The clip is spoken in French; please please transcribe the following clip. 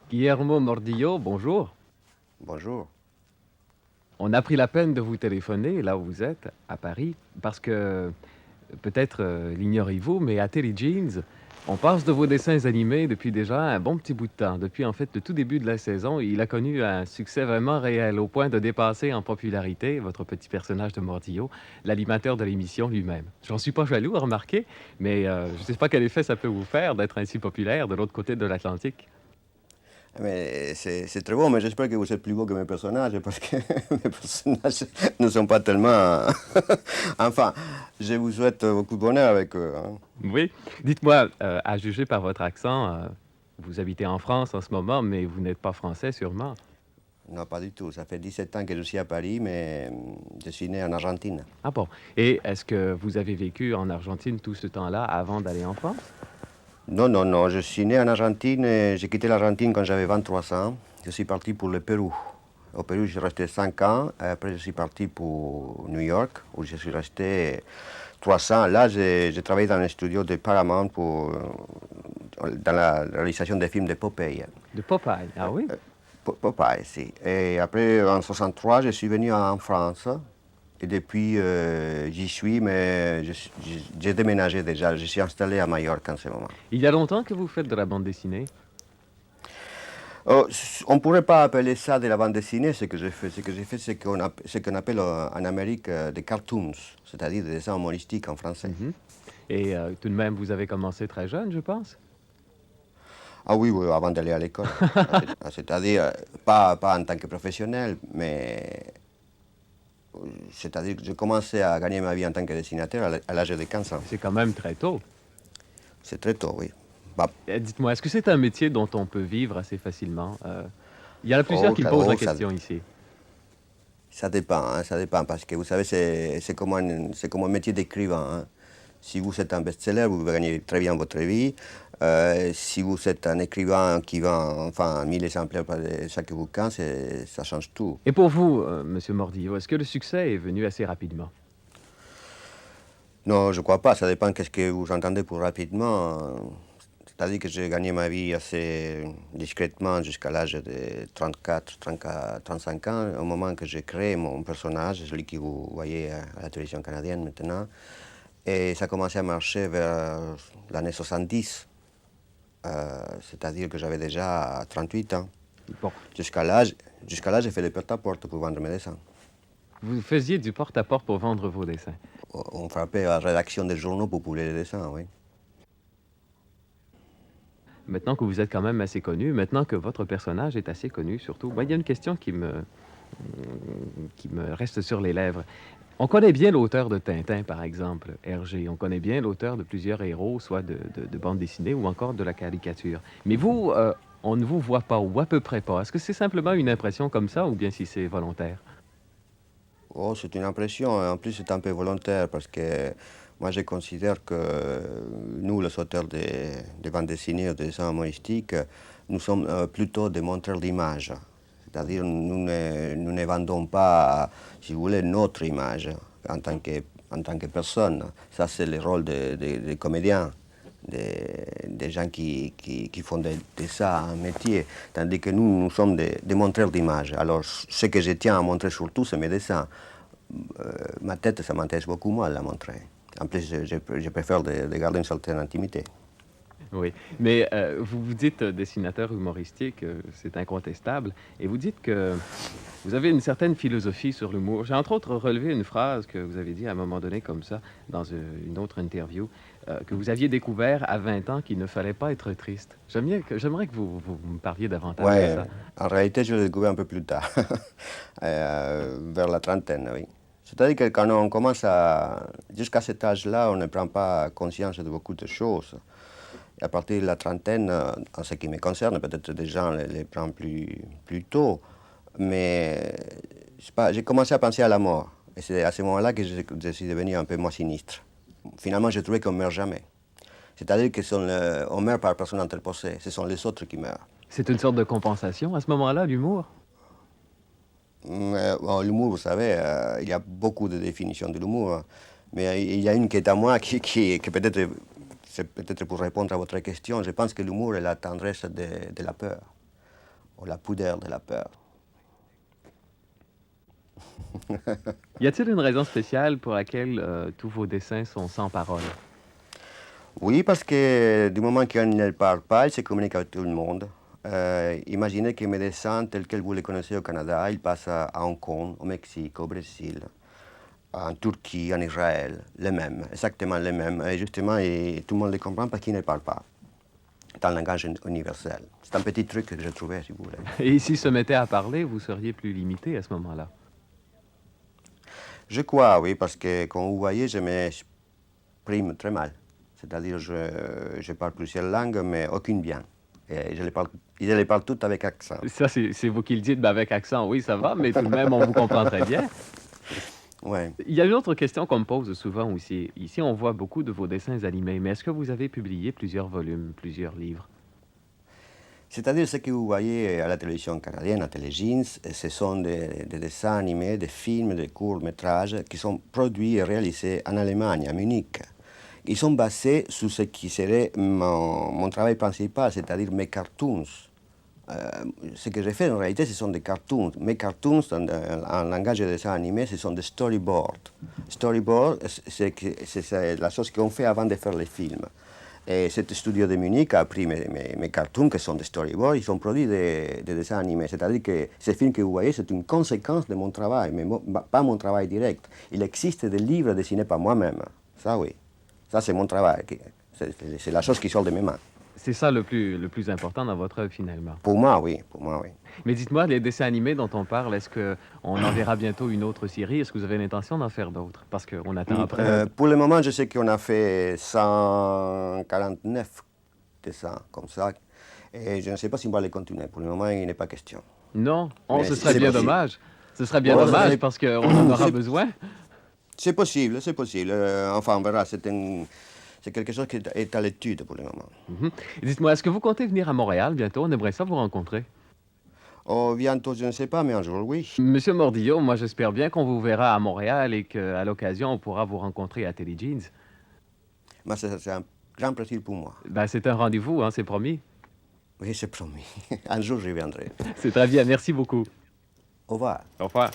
Guillermo Mordillo, bonjour. Bonjour. On a pris la peine de vous téléphoner là où vous êtes, à Paris, parce que peut-être l'ignorez-vous, mais à Terry Jeans, on passe de vos dessins animés depuis déjà un bon petit bout de temps. Depuis en fait le tout début de la saison, il a connu un succès vraiment réel au point de dépasser en popularité votre petit personnage de Mordillo, l'animateur de l'émission lui-même. J'en suis pas jaloux, remarquez, mais je ne sais pas quel effet ça peut vous faire d'être ainsi populaire de l'autre côté de l'Atlantique. Mais c'est très beau, mais j'espère que vous êtes plus beau que mes personnages, parce que mes personnages ne sont pas tellement... Enfin, je vous souhaite beaucoup de bonheur avec eux, hein. Oui. Dites-moi, à juger par votre accent, vous habitez en France en ce moment, mais vous n'êtes pas français sûrement. Non, pas du tout. Ça fait 17 ans que je suis à Paris, mais je suis né en Argentine. Ah bon. Et est-ce que vous avez vécu en Argentine tout ce temps-là avant d'aller en France? Non, non, non. Je suis né en Argentine et j'ai quitté l'Argentine quand j'avais 23 ans. Je suis parti pour le Pérou. Au Pérou, je suis resté 5 ans. Et après, je suis parti pour New York, où je suis resté 3 ans. Là, j'ai travaillé dans un studio de Paramount dans la réalisation des films de Popeye. De Popeye, ah oui? Popeye, si. Et après, en 63, je suis venu en France. Et depuis, j'y suis, mais j'ai déménagé déjà. Je suis installé à Majorque en ce moment. Il y a longtemps que vous faites de la bande dessinée? On ne pourrait pas appeler ça de la bande dessinée, ce que j'ai fait. Ce que j'ai fait, c'est ce qu'on appelle en Amérique des cartoons, c'est-à-dire des dessins humoristiques en français. Mhm. Et tout de même, vous avez commencé très jeune, je pense? Ah oui, oui, avant d'aller à l'école. C'est-à-dire, pas en tant que professionnel, mais c'est-à-dire que j'ai commencé à gagner ma vie en tant que dessinateur à l'âge de 15 ans. C'est quand même très tôt. C'est très tôt, oui. Bah, Dites-moi, est-ce que c'est un métier dont on peut vivre assez facilement? Il y en a plusieurs qui me posent la question ici. ça dépend, hein, ça dépend, parce que vous savez, c'est comme un métier d'écrivain, hein. Si vous êtes un best-seller, vous gagnez très bien votre vie. Si vous êtes un écrivain qui vend enfin 1000 exemplaires par chaque bouquin, ça change tout. Et pour vous, Monsieur Mordillo, est-ce que le succès est venu assez rapidement? Non, je ne crois pas, ça dépend qu'est-ce que vous entendez pour rapidement. C'est-à-dire que j'ai gagné ma vie assez discrètement jusqu'à l'âge de 34, 34, 35 ans, au moment que j'ai créé mon personnage, celui que vous voyez à la télévision canadienne maintenant. Et ça a commencé à marcher vers l'année 70, c'est-à-dire que j'avais déjà 38 ans. Bon, Jusqu'à là, j'ai fait le porte-à-porte pour vendre mes dessins. vous faisiez du porte-à-porte pour vendre vos dessins. On frappait à la rédaction des journaux pour publier les dessins, oui. Maintenant que vous êtes quand même assez connu, maintenant que votre personnage est assez connu surtout, il y a une question qui me reste sur les lèvres. On connaît bien l'auteur de Tintin, par exemple, Hergé. On connaît bien l'auteur de plusieurs héros, soit de bande dessinée ou encore de la caricature. Mais vous, on ne vous voit pas, ou à peu près pas. Est-ce que c'est simplement une impression comme ça, ou bien si c'est volontaire? Oh, c'est une impression, en plus c'est un peu volontaire parce que moi je considère que nous, les auteurs de bandes dessinées ou de dessins humoristiques, nous sommes plutôt des montreurs d'images. C'est-à-dire nous ne vendons pas, si vous voulez, notre image en tant que personne. Ça c'est le rôle des comédiens, des gens qui font de ça un métier. Tandis que nous sommes des montreurs d'images. Alors ce que je tiens à montrer surtout, c'est mes dessins. Ma tête, ça m'intéresse beaucoup moins à la montrer. En plus, je préfère de garder une certaine intimité. Oui, mais vous vous dites dessinateur humoristique, c'est incontestable, et vous dites que vous avez une certaine philosophie sur l'humour. J'ai entre autres relevé une phrase que vous avez dit à un moment donné comme ça, dans une autre interview, que vous aviez découvert à 20 ans qu'il ne fallait pas être triste. J'aimerais que vous me parliez davantage de Ouais, ça. en réalité, je l'ai découvert un peu plus tard, vers la trentaine, oui. C'est-à-dire que quand on commence à... Jusqu'à cet âge-là, on ne prend pas conscience de beaucoup de choses. Et à partir de la trentaine, en ce qui me concerne, peut-être des gens les prennent plus tôt, mais j'ai commencé à penser à la mort. Et c'est à ce moment-là que je suis devenu un peu moins sinistre. Finalement, j'ai trouvé qu'on ne meurt jamais. C'est-à-dire qu'on meurt par personne interposée, ce sont les autres qui meurent. C'est une sorte de compensation à ce moment-là, l'humour? Bon, l'humour, vous savez, il y a beaucoup de définitions de l'humour, mais il y a une qui est à moi qui peut-être, c'est peut-être pour répondre à votre question, je pense que l'humour est la tendresse de la peur. ou la pudeur de la peur. Y a-t-il une raison spéciale pour laquelle tous vos dessins sont sans parole? Oui, parce que du moment qu'il ne parle pas, il se communique avec tout le monde. Imaginez que mes dessins, tels que vous les connaissez au Canada, ils passent à Hong Kong, au Mexique, au Brésil, en Turquie, en Israël, les mêmes, exactement les mêmes. Et justement, tout le monde les comprend parce qu'ils ne parlent pas, dans le langage universel. C'est un petit truc que j'ai trouvé, si vous voulez. Et s'ils se mettaient à parler, vous seriez plus limité à ce moment-là. Je crois, oui, parce que comme vous voyez, je m'exprime très mal. C'est-à-dire, je parle plusieurs langues, mais aucune bien. Et je les parle toutes avec accent. Ça, c'est vous qui le dites, ben avec accent, oui, ça va, mais tout de même, on vous comprend très bien. Ouais. Il y a une autre question qu'on me pose souvent aussi. Ici, on voit beaucoup de vos dessins animés, mais est-ce que vous avez publié plusieurs volumes, plusieurs livres? C'est-à-dire, ce que vous voyez à la télévision canadienne, à Téléjeans, ce sont des dessins animés, des films, des courts-métrages qui sont produits et réalisés en Allemagne, à Munich. Ils sont basés sur ce qui serait mon travail principal, c'est-à-dire mes cartoons. Ce que j'ai fait en réalité, ce sont des cartoons. Mes cartoons, en langage de dessin animé, ce sont des storyboards. Storyboard, c'est la chose qu'on fait avant de faire les films. Et cet studio de Munich a pris mes cartoons, qui sont des storyboards, ils ont produit des dessins animés. C'est-à-dire que ces films que vous voyez, c'est une conséquence de mon travail, mais pas mon travail direct. Il existe des livres dessinés par moi-même. Ça, oui. Ça, c'est mon travail. C'est la chose qui sort de mes mains. C'est ça le plus important dans votre œuvre, finalement. Pour moi, oui. Pour moi, oui. Mais dites-moi, les dessins animés dont on parle, est-ce qu'on en verra bientôt une autre série? Est-ce que vous avez l'intention d'en faire d'autres? Parce qu'on attend après. Pour le moment, je sais qu'on a fait 149 dessins comme ça. Et je ne sais pas si on va les continuer. Pour le moment, il n'est pas question. Non? Oh, Mais ce si serait c'est bien possible. dommage. Ce serait bien Ouais, dommage parce qu'on en aura besoin. C'est possible, c'est possible. Enfin, on verra. C'est quelque chose qui est à l'étude pour le moment. Mhm. Et dites-moi, est-ce que vous comptez venir à Montréal bientôt? On aimerait ça vous rencontrer. Oh, bientôt, je ne sais pas, mais un jour, oui. Monsieur Mordillo, moi j'espère bien qu'on vous verra à Montréal et qu'à l'occasion, on pourra vous rencontrer à Telly Jeans. Mais c'est un grand plaisir pour moi. Ben, c'est un rendez-vous, hein, c'est promis. Oui, c'est promis. Un jour, je viendrai. C'est très bien, merci beaucoup. Au revoir. Au revoir.